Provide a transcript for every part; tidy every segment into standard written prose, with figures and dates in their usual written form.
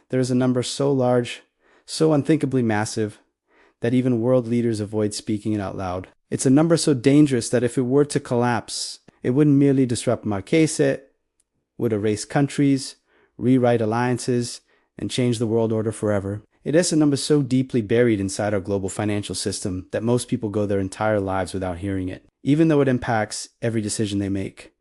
There is a number so large, so unthinkably massive, that even world leaders avoid speaking it out loud. It's a number so dangerous that if it were to collapse, it wouldn't merely disrupt markets, it would erase countries, rewrite alliances, and change the world order forever. It is a number so deeply buried inside our global financial system that most people go their entire lives without hearing it, even though it impacts every decision they make.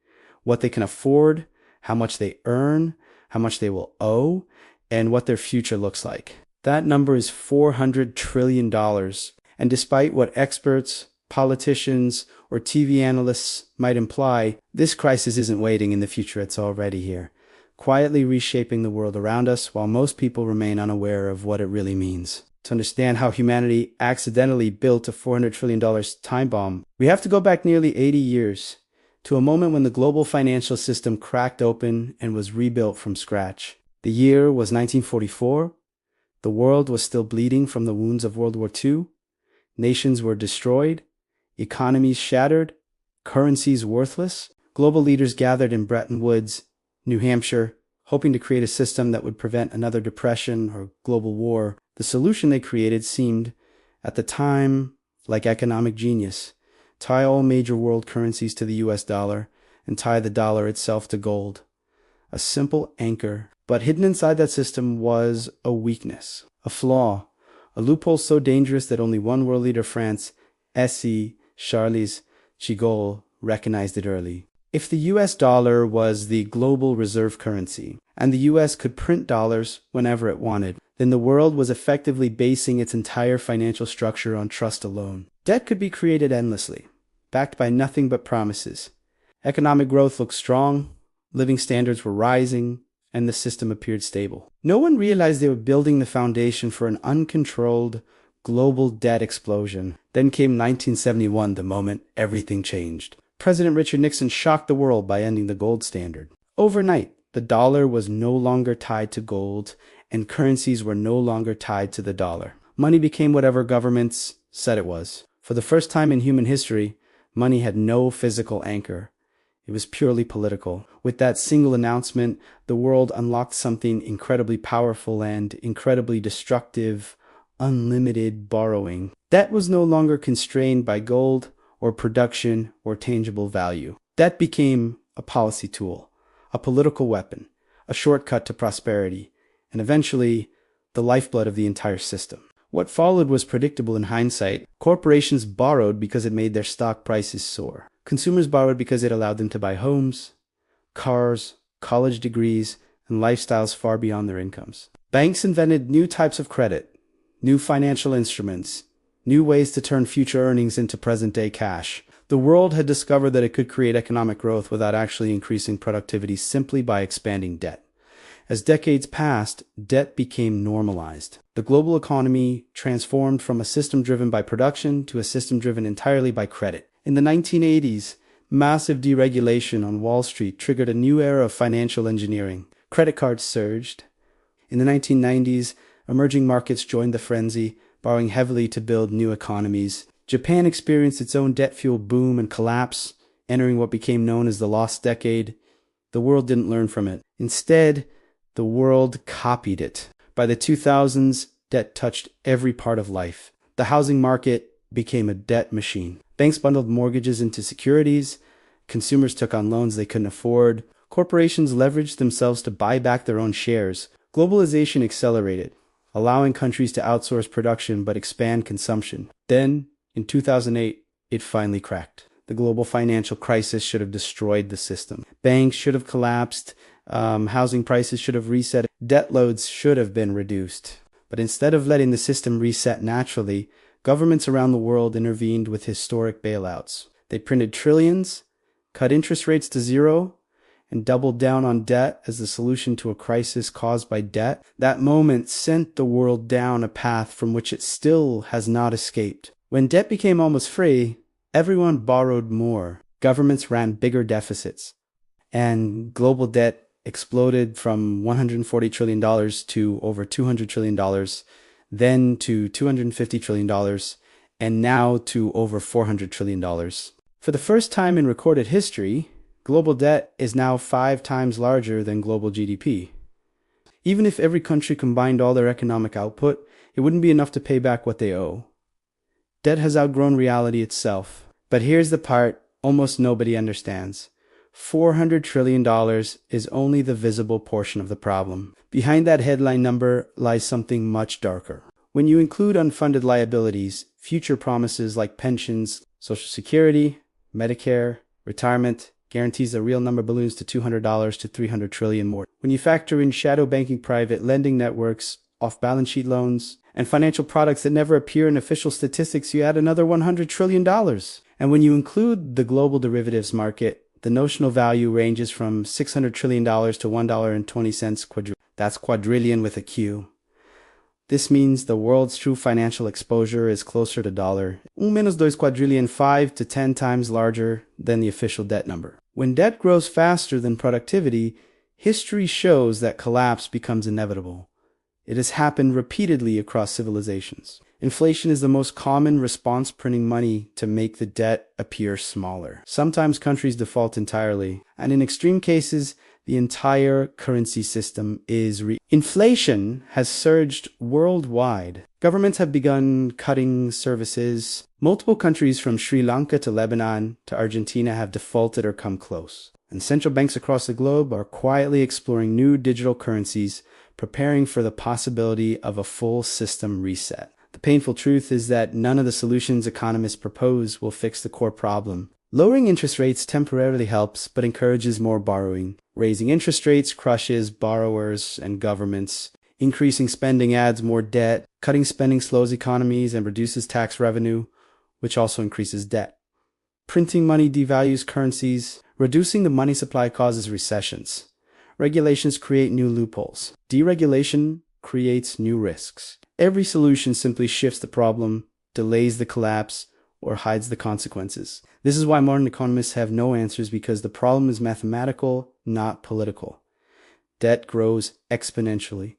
What they can afford, how much they earn, how much they will owe, and what their future looks like. That number is $400 trillion. And despite what experts, politicians, or TV analysts might imply, this crisis isn't waiting in the future, it's already here, quietly reshaping the world around us while most people remain unaware of what it really means. To understand how humanity accidentally built a $400 trillion time bomb, we have to go back nearly 80 years to a moment when the global financial system cracked open and was rebuilt from scratch. The year was 1944. The world was still bleeding from the wounds of World War II. Nations were destroyed, economies shattered, currencies worthless. Global leaders gathered in Bretton Woods, New Hampshire, hoping to create a system that would prevent another depression or global war. The solution they created seemed, at the time, like economic genius. Tie all major world currencies to the US dollar and tie the dollar itself to gold. A simple anchor. But hidden inside that system was a weakness, a flaw, a loophole so dangerous that only one world leader, France, Charles de Gaulle, recognized it early. If the US dollar was the global reserve currency, and the US could print dollars whenever it wanted, then the world was effectively basing its entire financial structure on trust alone. Debt could be created endlessly, backed by nothing but promises. Economic growth looked strong, living standards were rising, and the system appeared stable. No one realized they were building the foundation for an uncontrolled global debt explosion. Then came 1971, the moment everything changed. President Richard Nixon shocked the world by ending the gold standard. Overnight, the dollar was no longer tied to gold, and currencies were no longer tied to the dollar. Money became whatever governments said it was. For the first time in human history, money had no physical anchor. It was purely political. With that single announcement, the world unlocked something incredibly powerful and incredibly destructive: unlimited borrowing. Debt was no longer constrained by gold or production or tangible value. Debt became a policy tool, a political weapon, a shortcut to prosperity, and eventually the lifeblood of the entire system. What followed was predictable in hindsight. Corporations borrowed because it made their stock prices soar. Consumers borrowed because it allowed them to buy homes, cars, college degrees, and lifestyles far beyond their incomes. Banks invented new types of credit, new financial instruments, new ways to turn future earnings into present-day cash. The world had discovered that it could create economic growth without actually increasing productivity simply by expanding debt. As decades passed, debt became normalized. The global economy transformed from a system driven by production to a system driven entirely by credit. In the 1980s, massive deregulation on Wall Street triggered a new era of financial engineering. Credit cards surged. In the 1990s, emerging markets joined the frenzy, borrowing heavily to build new economies. Japan experienced its own debt-fueled boom and collapse, entering what became known as the lost decade. The world didn't learn from it. Instead, the world copied it. By the 2000s, debt touched every part of life. The housing market became a debt machine. Banks bundled mortgages into securities. Consumers took on loans they couldn't afford. Corporations leveraged themselves to buy back their own shares. Globalization accelerated, allowing countries to outsource production but expand consumption. Then, in 2008, it finally cracked. The global financial crisis should have destroyed the system. Banks should have collapsed. Housing prices should have reset. Debt loads should have been reduced. But instead of letting the system reset naturally, governments around the world intervened with historic bailouts. They printed trillions, cut interest rates to zero, and doubled down on debt as the solution to a crisis caused by debt. That moment sent the world down a path from which it still has not escaped. When debt became almost free, everyone borrowed more. Governments ran bigger deficits, and global debt exploded from $140 trillion to over $200 trillion, then to $250 trillion, and now to over $400 trillion. For the first time in recorded history, global debt is now 5 times larger than global GDP. Even if every country combined all their economic output, it wouldn't be enough to pay back what they owe. Debt has outgrown reality itself. But here's the part almost nobody understands. $400 trillion is only the visible portion of the problem. Behind that headline number lies something much darker. When you include unfunded liabilities, future promises like pensions, Social Security, Medicare, retirement, guarantees the real number balloons to $200 to $300 trillion more. When you factor in shadow banking, private lending networks, off-balance sheet loans, and financial products that never appear in official statistics, you add another $100 trillion. And when you include the global derivatives market, the notional value ranges from $600 trillion to $1.20 That's quadrillion with a Q. This means the world's true financial exposure is closer to $1 quadrillion, 5 to 10 times larger than the official debt number. When debt grows faster than productivity, history shows that collapse becomes inevitable. It has happened repeatedly across civilizations. Inflation is the most common response, printing money to make the debt appear smaller. Sometimes countries default entirely, and in extreme cases, the entire currency system is Inflation has surged worldwide. Governments have begun cutting services. Multiple countries from Sri Lanka to Lebanon to Argentina have defaulted or come close. And central banks across the globe are quietly exploring new digital currencies, preparing for the possibility of a full system reset. The painful truth is that none of the solutions economists propose will fix the core problem. Lowering interest rates temporarily helps, but encourages more borrowing. Raising interest rates crushes borrowers and governments. Increasing spending adds more debt. Cutting spending slows economies and reduces tax revenue, which also increases debt. Printing money devalues currencies. Reducing the money supply causes recessions. Regulations create new loopholes. Deregulation creates new risks. Every solution simply shifts the problem, delays the collapse, or hides the consequences. This is why modern economists have no answers, because the problem is mathematical, not political. Debt grows exponentially.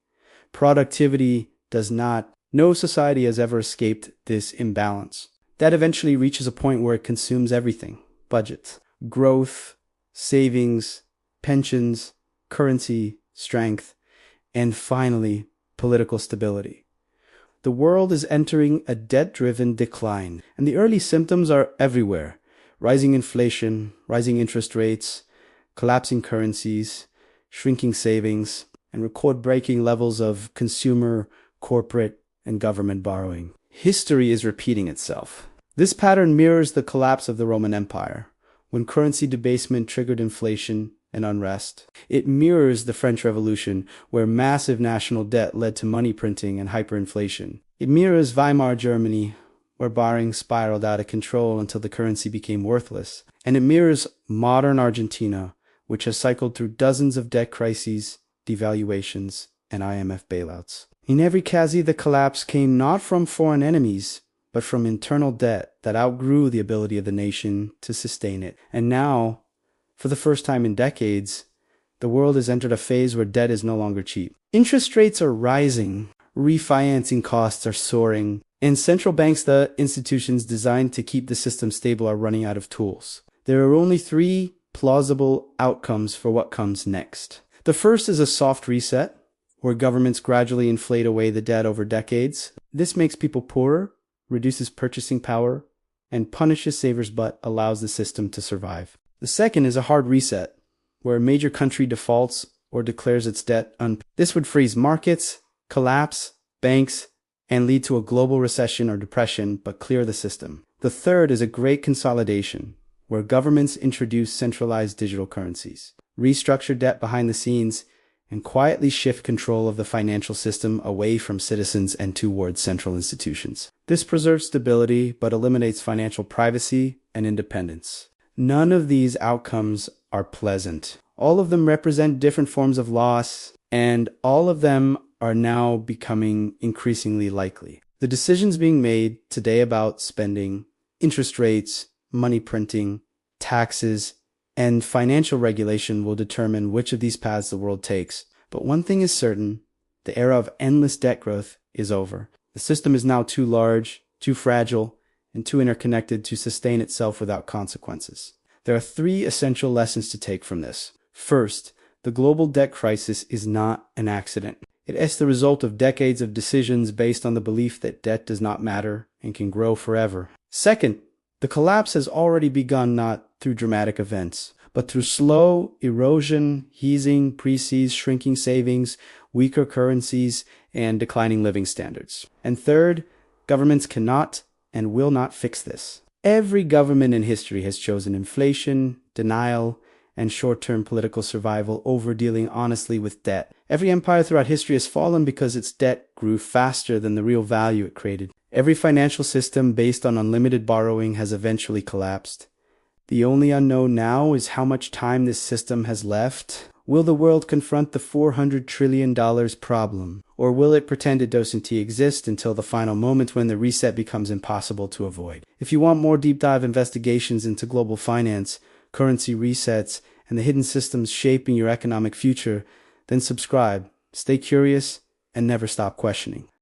Productivity does not. No society has ever escaped this imbalance. That eventually reaches a point where it consumes everything. Budgets, growth, savings, pensions, currency, strength, and finally, political stability. The world is entering a debt-driven decline, and the early symptoms are everywhere. Rising inflation, rising interest rates, collapsing currencies, shrinking savings, and record-breaking levels of consumer, corporate, and government borrowing. History is repeating itself. This pattern mirrors the collapse of the Roman Empire, when currency debasement triggered inflation and unrest. It mirrors the French Revolution, where massive national debt led to money printing and hyperinflation. It mirrors Weimar Germany, where borrowing spiraled out of control until the currency became worthless. And it mirrors modern Argentina, which has cycled through dozens of debt crises, devaluations, and IMF bailouts. In every case, the collapse came not from foreign enemies, but from internal debt that outgrew the ability of the nation to sustain it. And now, for the first time in decades, the world has entered a phase where debt is no longer cheap. Interest rates are rising, refinancing costs are soaring, and central banks, the institutions designed to keep the system stable, are running out of tools. There are only three plausible outcomes for what comes next. The first is a soft reset, where governments gradually inflate away the debt over decades. This makes people poorer, reduces purchasing power, and punishes savers but allows the system to survive. The second is a hard reset, where a major country defaults or declares its debt This would freeze markets, collapse banks, and lead to a global recession or depression, but clear the system. The third is a great consolidation, where governments introduce centralized digital currencies, restructure debt behind the scenes, and quietly shift control of the financial system away from citizens and towards central institutions. This preserves stability, but eliminates financial privacy and independence. None of these outcomes are pleasant. All of them represent different forms of loss, and all of them are now becoming increasingly likely. The decisions being made today about spending, interest rates, money printing, taxes, and financial regulation will determine which of these paths the world takes. But one thing is certain, the era of endless debt growth is over. The system is now too large, too fragile, and too interconnected to sustain itself without consequences. There are three essential lessons to take from this. First, The global debt crisis is not an accident. It is the result of decades of decisions based on the belief that debt does not matter and can grow forever. Second, the collapse has already begun not through dramatic events, but through slow erosion, easing, pre-seas, shrinking savings, weaker currencies, and declining living standards. And third, governments cannot and will not fix this. Every government in history has chosen inflation, denial, and short-term political survival over dealing honestly with debt. Every empire throughout history has fallen because its debt grew faster than the real value it created. Every financial system based on unlimited borrowing has eventually collapsed. The only unknown now is how much time this system has left. Will the world confront the $400 trillion problem? Or will it pretend it doesn't exist until the final moment when the reset becomes impossible to avoid? If you want more deep dive investigations into global finance, currency resets, and the hidden systems shaping your economic future, then subscribe, stay curious, and never stop questioning.